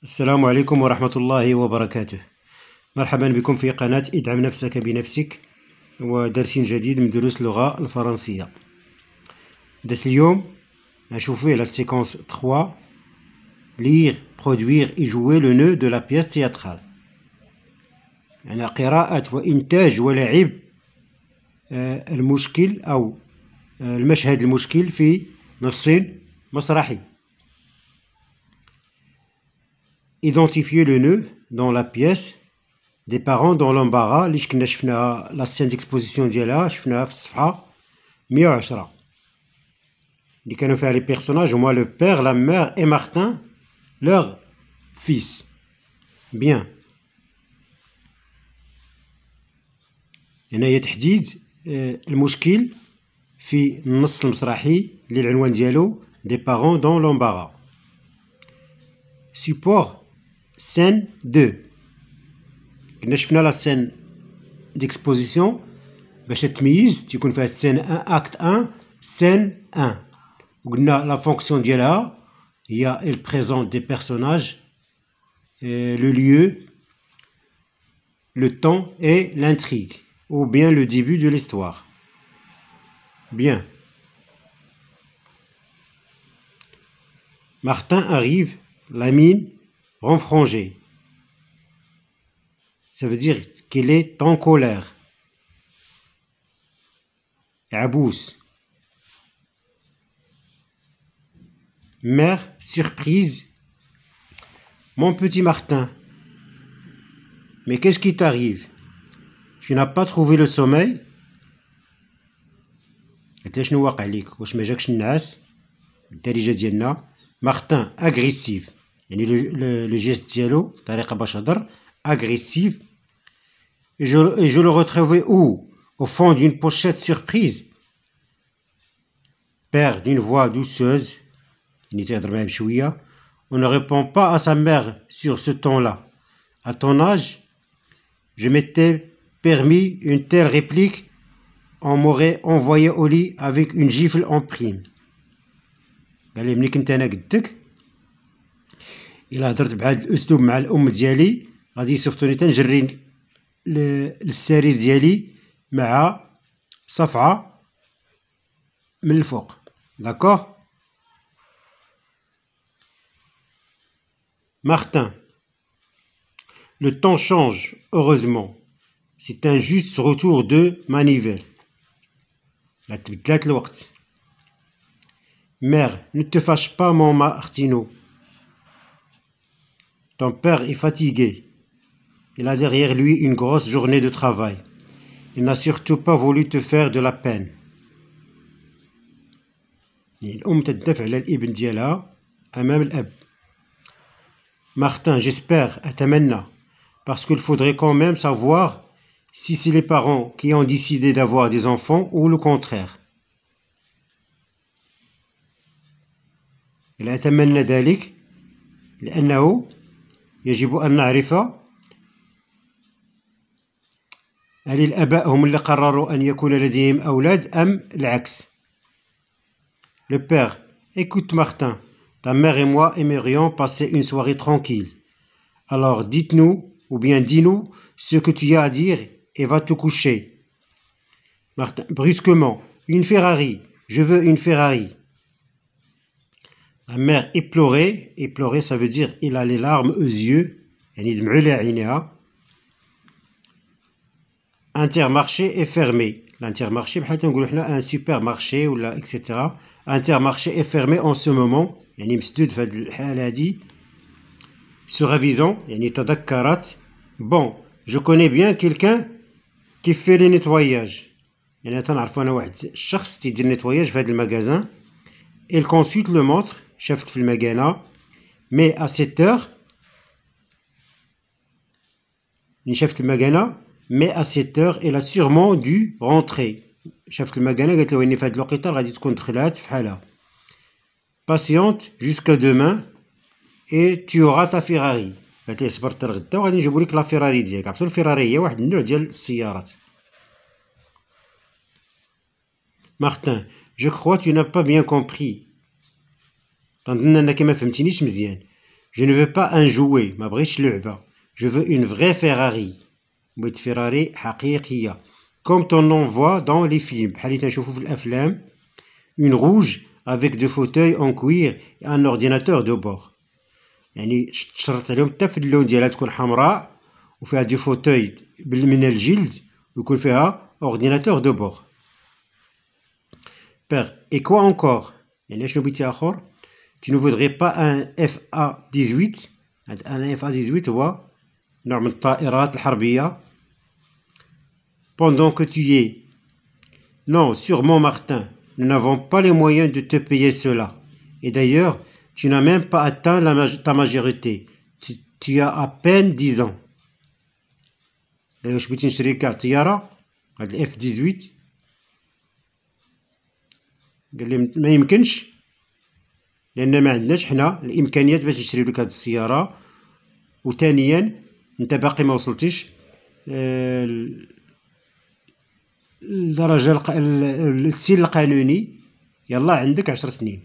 السلام عليكم ورحمة الله وبركاته. مرحبا بكم في قناة ادعم نفسك بنفسك ودرس جديد من دروس اللغة الفرنسية. درس اليوم نشوف فيه la séquence 3 lire, produire et jouer le nœud de la pièce théâtrale. يعني قراءة وإنتاج ولعب المشكل أو المشهد المشكل في نص مسرحي. Identifier le nœud dans la pièce des parents dans l'embarras اللي كنا شفناها لا سين ديكسبوزيسيون ديالها شفناها في الصفحة 110 اللي كانوا فيها لي بيرسوناج هما لو بير لا مير اي مارتن لور فيس. بيان، هنايا تحديد المشكل في النص المسرحي اللي العنوان ديالو دي بارون دون لومبارا. سيبور سين 2 كنا شفنا لا سين ديكسبوزيسيون باش تميز تيكون فيها سين 1 اكت 1 سين 1 وقلنا لا فونكسيون ديالها هي il présente des personnages, le lieu, le temps et l'intrigue ou bien le début de l'histoire. Bien. Martin arrive, la mine renfrangée. Ça veut dire qu'il est en colère. Abous. Mère surprise. Mon petit Martin, mais qu'est-ce qui t'arrive? Tu n'as pas trouvé le sommeil? شنو واقع عليك؟ واش ما جاكش النعاس؟ الدارجة ديالنا. Martin agressif, يعني le geste ديالو طريقة باش هضر agressif. Et je le retrouvais où? Au fond d'une pochette surprise. Père d'une voix douceuse, on ne répond pas à sa mère sur ce ton-là. À ton âge, je m'étais permis une telle réplique, on m'aurait envoyé au lit avec une gifle en prime. قال لي ملي كنت انا قدك الا هضرت بهذا الاسلوب مع الام ديالي غادي يصيفطوني تنجري للسرير ديالي مع صفعه من الفوق. D'accord? Martin. Le temps change, heureusement. C'est un juste retour de manivelle. La تبدلات الوقت. Mère, ne te fâche pas, mon Martino. Ton père est fatigué. Il a derrière lui une grosse journée de travail. Il n'a surtout pas voulu te faire de la peine. الأم تدافع على الابن ديالها أمام الأب. Martin, j'espère, أتمنى, parce qu'il faudrait quand même savoir si c'est les parents qui ont décidé d'avoir des enfants ou le contraire. لا أتمنى ذلك لأنه يجب أن نعرف هل الآباء هم اللي قرروا أن يكون لديهم أولاد أم العكس. Le père, écoute Martin, ta mère et moi aimerions passer une soirée tranquille. Alors dites-nous, ou bien dis-nous ce que tu as à dire et va te coucher. Martin, brusquement, une Ferrari, je veux une Ferrari. La mère éplorée, éplorée ça veut dire il a les larmes aux yeux, يعني دمعوا لها عينيها. Intermarché est fermé. L'intermarché بحال تنقولوا حنا un supermarché ولا etc. Intermarché est fermé en ce moment, يعني مسدود في هذه الحالة هذه. Se ravisant, يعني تذكرت. Bon, je connais bien quelqu'un qui fait le nettoyage. يعني تنعرفوا أنا واحد الشخص تيدير نيتواياج في هذا المغازان. Il consulte le montre, شافت في المكانة. Mais à cette heure, شافت المكانة. Mais à cette heure, elle a sûrement dû rentrer. شافت المكانة قالت له إني في هاد الوقيته غادي تكون دخلات في حالها. Patiente jusqu'à demain et tu auras ta Ferrari. قالت ليه صبر حتى لغدا وغادي نجيبو لك لا فيراري ديالك. عرفتو الفيراري هي واحد النوع ديال السيارات. Martin, je crois tu n'as pas bien compris. تنظن أنك ما فهمتينيش مزيان. Je ne veux pas un jouet, ما بغيتش لعبة. Je veux une vraie Ferrari. بغيت فيراري حقيقية. Comme on en voit dans les films. بحال اللي تنشوفو في الأفلام. Une rouge avec deux fauteuils en cuir et un ordinateur de bord. يعني تشرط عليهم حتى في اللون ديالها تكون حمراء وفيها دي فوتوي من الجلد ويكون فيها ordinateur de bord. Père, et quoi encore? يعني شنو بغيتي آخر؟ Tu ne voudrais pas un FA-18? un FA-18 هو نوع من الطائرات الحربية. Pendant que tu y es. Non, sûrement Martin. Nous n'avons pas les moyens de te payer cela. Et d'ailleurs, tu n'as même pas atteint ta majorité. Tu as à peine 10 ans. واش بغيتي نشري كاع طيارة هاد الاف 18 قال لي ما يمكنش لان ما عندناش حنا الامكانيات باش نشري لك هاد السيارة وثانيا انت باقي ما وصلتيش الدرجة السن القانوني يلا عندك 10 سنين.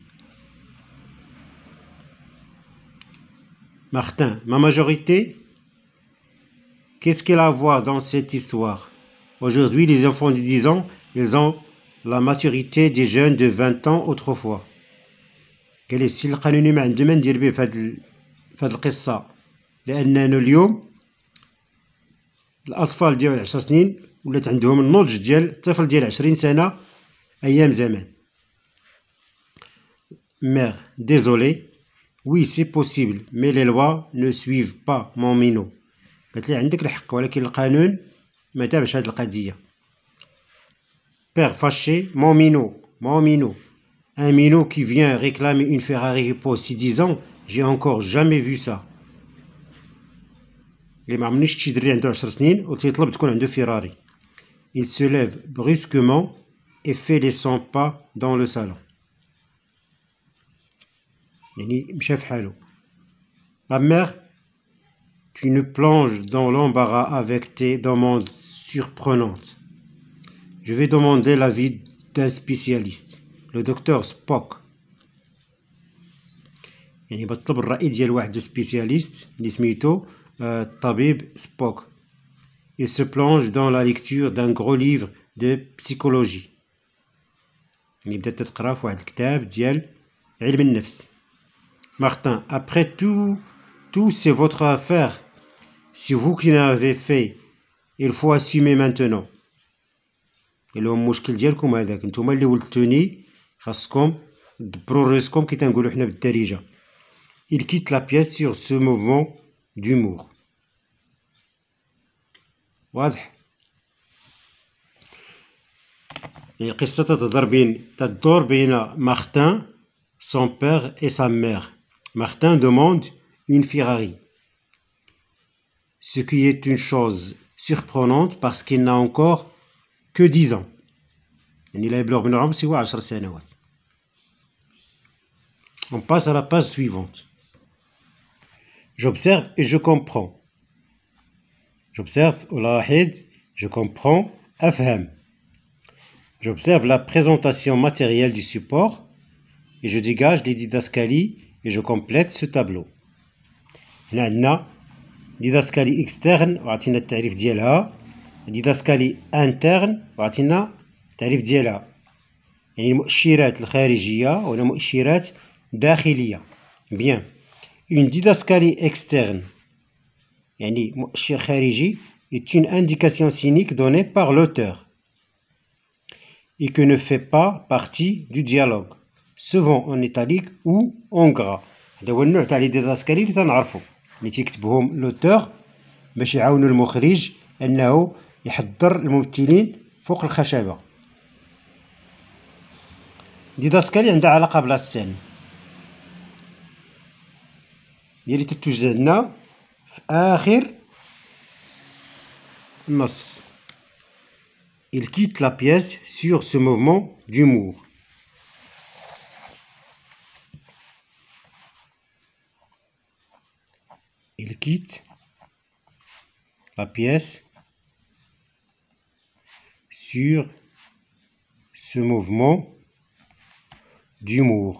Martin, ma majorité, qu'est-ce qu'elle a à voir dans cette histoire? Aujourd'hui, les enfants de 10 ans, ils ont la maturité des jeunes de 20 ans autrefois. قال لي السن القانوني ما عندو ما ندير به في هاد القصة لأننا اليوم الأطفال ديال 10 سنين ولات عندهم النضج ديال الطفل ديال 20 سنة أيام زمان. Mère, désolé. Oui, c'est possible, mais les lois ne suivent pas mon minot. قالت لي عندك الحق ولكن القانون ما تابعش هاد القضية. Père fâché, mon minot. Un minot qui vient réclamer une Ferrari pour ses 10 ans, j'ai encore jamais vu ça. اللي ما عمرنيش شي دري عنده 10 سنين وتيطلب تكون عنده فيراري. Il se lève brusquement et fait les 100 pas dans le salon. يعني مشى في حالو. Ma mère, tu nous plonges dans l'embarras avec tes demandes surprenantes. Je vais demander l'avis d'un spécialiste, le docteur Spock. يعني بطلب الرأي ديال واحد سبيسياليست اللي سميتو الطبيب سبوك. Il se plonge dans la lecture d'un gros livre de psychologie. يعني بدات تقرا في واحد الكتاب ديال علم النفس. Martin, après tout c'est votre affaire. C'est vous qui l'avez fait. Il faut assumer maintenant. اللي هو المشكل ديالكم هذاك نتوما اللي ولدتوني خاصكم دبروا راسكم كي تنقولوا حنا بالدارجة. Il quitte la pièce sur ce mouvement d'humour. واضح. القصة تدور بين Martin, son père et sa mère. Martin demande une Ferrari. Ce qui est une chose surprenante parce qu'il n'a encore que 10 ans. يعني لا يبلغ من العمر سوى 10 سنوات. On passe à la page suivante. J'observe et je comprends. J'observe ألاحظ je comprends أفهم. J'observe la présentation matérielle du support et je dégage les didascalies et je complète ce tableau. هنا عندنا ديداسكالي externe وعطينا التعريف ديالها ديداسكالي interne وعطينا التعريف ديالها يعني المؤشرات الخارجية ولا مؤشرات داخلية. Bien. Une didascalie externe يعني مؤشر خارجي est une indication cynique donnée par l'auteur et que ne fait pas partie du dialogue, souvent en italique ou en gras. هذا هو النوع تاع لي ديداسكالي اللي تنعرفو اللي تيكتبهم لوتور باش يعاونوا المخرج انه يحضر الممثلين فوق الخشبة. ديداسكالي عندها علاقة بلا سين هي اللي تتوجد عندنا في آخر النص. Il quitte la pièce sur ce mouvement d'humour. Il quitte la pièce sur ce mouvement d'humour.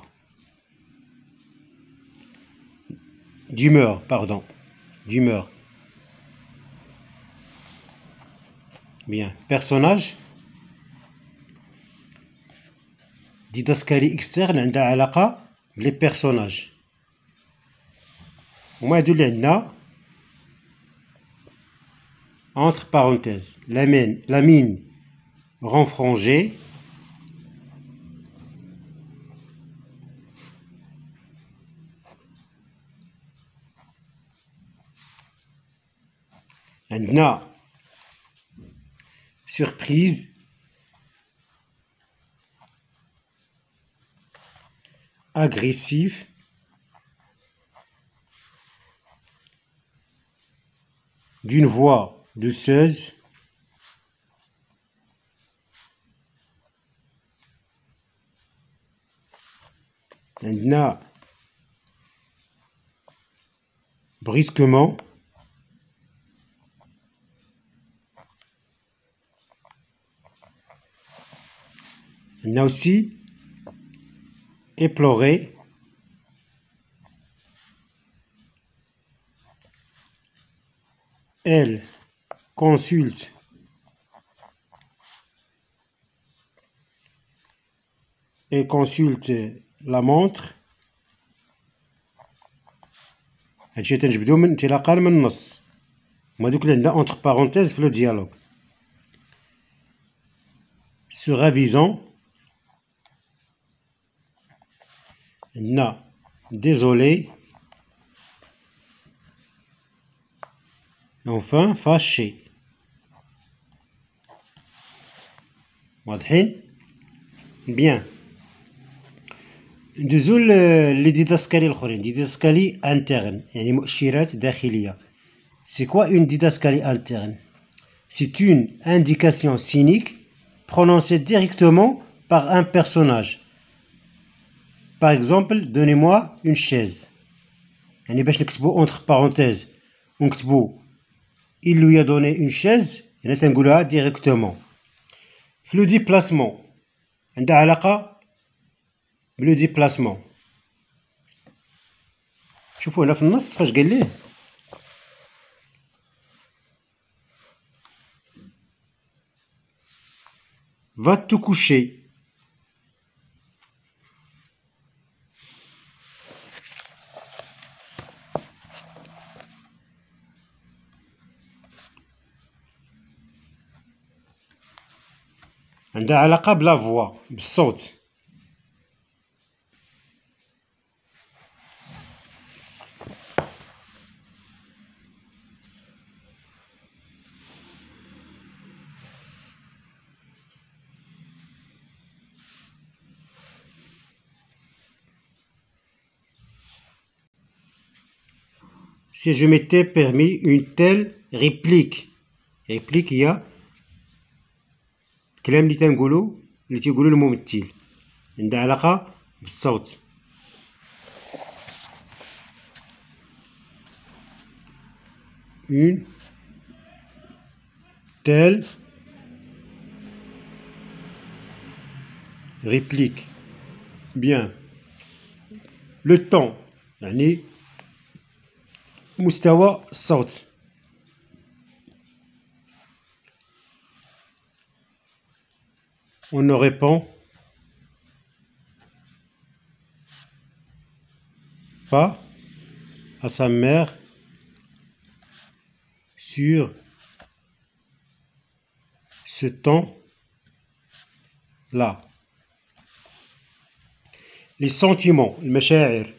d'humeur, pardon, d'humeur. Bien, personnage. ديداسكالي اكسترن عندها علاقة بلي بيرسوناج، وما هادو اللي عندنا entre parenthèses la mine renfrangée عندنا surprise agressif d'une voix douceuse عندنا brusquement عندنا aussi éploré elle consulte et consulte la montre. هادشي تنجبدو من انطلاقا من النص، هما دوك اللي عندنا اونتر بارونتيز في لو ديالوغ. se ravisant عندنا désolé et enfin fâché. واضحين؟ بيان. ندوزو لي ديداسكالي الاخرين، ديداسكالي انترن يعني مؤشرات داخلية. C'est quoi une didascalie interne? C'est une indication cynique prononcée directement par un personnage. Par exemple, donnez-moi une chaise. يعني باش نكتبو entre parenthèses ونكتبو il lui a donné une chaise، هنا تنقولها directement. في لو ديبلاسمون عندها علاقة بلو ديبلاسمون. شوفوا هنا في النص فاش قال ليه va te coucher. عندها علاقة بلا فوا بالصوت. Si je m'étais permis une telle réplique. réplique هي الكلام اللي تنقولو اللي تيقولو الممثل، عندها علاقة بالصوت. une telle réplique. Bien. Le temps يعني مستوى الصوت. On ne répond pas à sa mère sur ce ton-là. Les sentiments المشاعر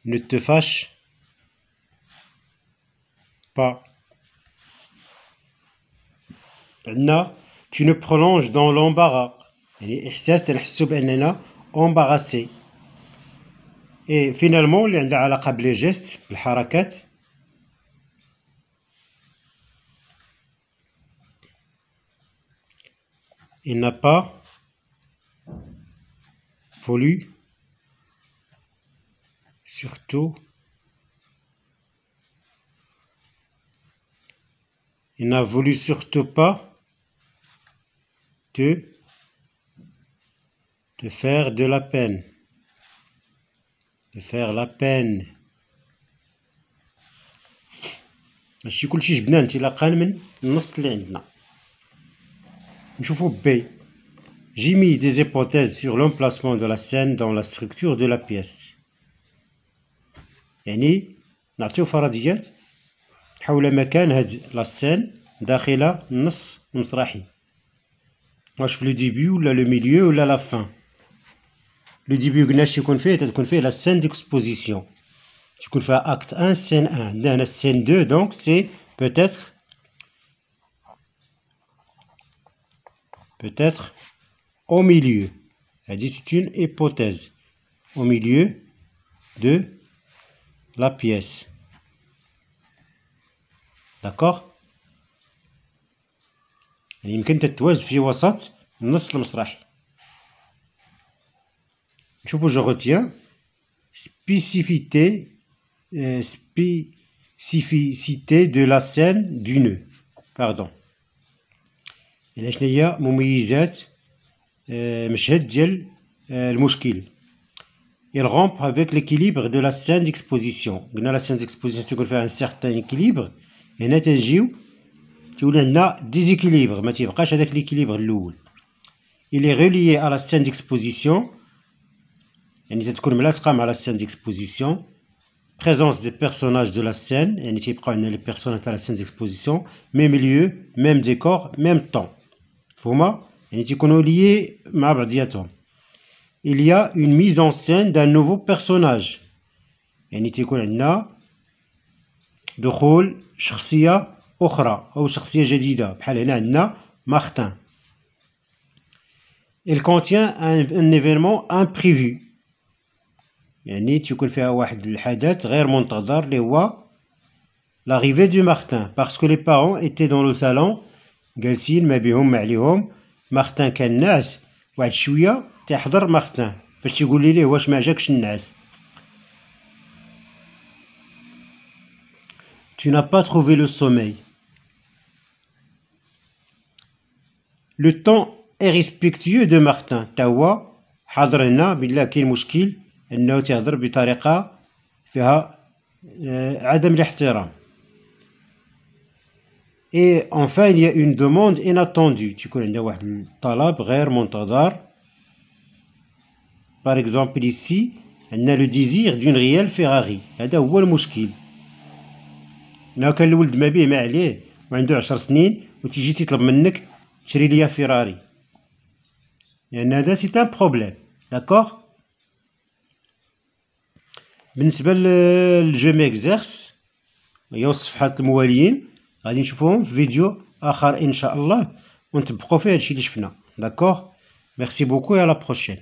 ne te fâche pas. عندنا tu ne prolonges dans l'embarras يعني إحساس تنحسو بأننا embarrassé. et finalement اللي عندها علاقة بلي جيست بالحركات il n'a pas voulu surtout il n'a voulu surtout pas te Te faire de la peine. Te faire la peine. ماشي كلشي جبنا انطلاقا من النص اللي عندنا. نشوفو B. J'ai mis des hypothèses sur l'emplacement de la scène dans la structure de la pièce. يعني نعطيو فرضيات حول مكان هاد لا سين داخل النص المسرحي. واش في لو ديبي ولا لو ميليو ولا لا فان. لو ديبي قلنا اش يكون فيه؟ تكون فيه لا سين ديكسبوزيسيون، تكون فيها اكت 1 سين 1. عندنا هنا السين 2 دونك سي peut-être au milieu. هادي c'est une hypothèse. Au milieu de la pièce. D'accord. يعني يمكن تتواجد في وسط النص المسرحي. نشوفو je retiens spécificité de la scène du nœud. Pardon. يعني شنو هي مميزات مشهد ديال المشكل. Il rompt avec l'équilibre de la scène d'exposition. قلنا la scène d'exposition تكون فيها un certain équilibre. هنا تنجيو تولي عندنا déséquilibre، ما تيبقاش هذاك l'équilibre الأول. Il est relié à la scène d'exposition. يعني تتكون ملاصقة مع la scène d'exposition. Présence des personnages de la scène. يعني تيبقاو عندنا les personnages تاع la scène d'exposition. Même lieu, même décor, même temps. فهما يعني تيكونوا liés مع بعضياتهم. Il y a une mise en scène d'un nouveau personnage. يعني تيكون عندنا دخول شخصية أخرى أو شخصية جديدة، بحال هنا عندنا مارتن. Il contient un événement imprévu. يعني تيكون فيها واحد الحدث غير منتظر اللي هو l'arrivée du Martin parce que les parents étaient dans le salon جالسين ما بيهم ما عليهم. مارتن كان ناعس واحد شوية تيحضر مارتن فاش تيقول ليه واش ما جاكش النعاس. Tu n'as pas trouvé le sommeil. Le temps est respectueux de Martin. تا هو حاضر هنا بالله كاين مشكل انه تيهضر بطريقة فيها عدم الاحترام. Et enfin il y a une demande inattendue. تكون عندنا واحد الطلب غير منتظر. Par exemple ici عندنا le désir d'une réelle Ferrari. هذا هو المشكل. لو كان الولد ما بيه ما عليه وعنده 10 سنين وتيجي تيطلب منك تشري ليا فيراري، لأن هذا سي ان بروبليم. داكوغ. بالنسبة للجو ميكزيرس هي الصفحات المواليين غادي نشوفوهم في فيديو آخر إن شاء الله ونطبقو فيه هادشي اللي شفنا. داكوغ. ميرسي بوكو et à la prochaine.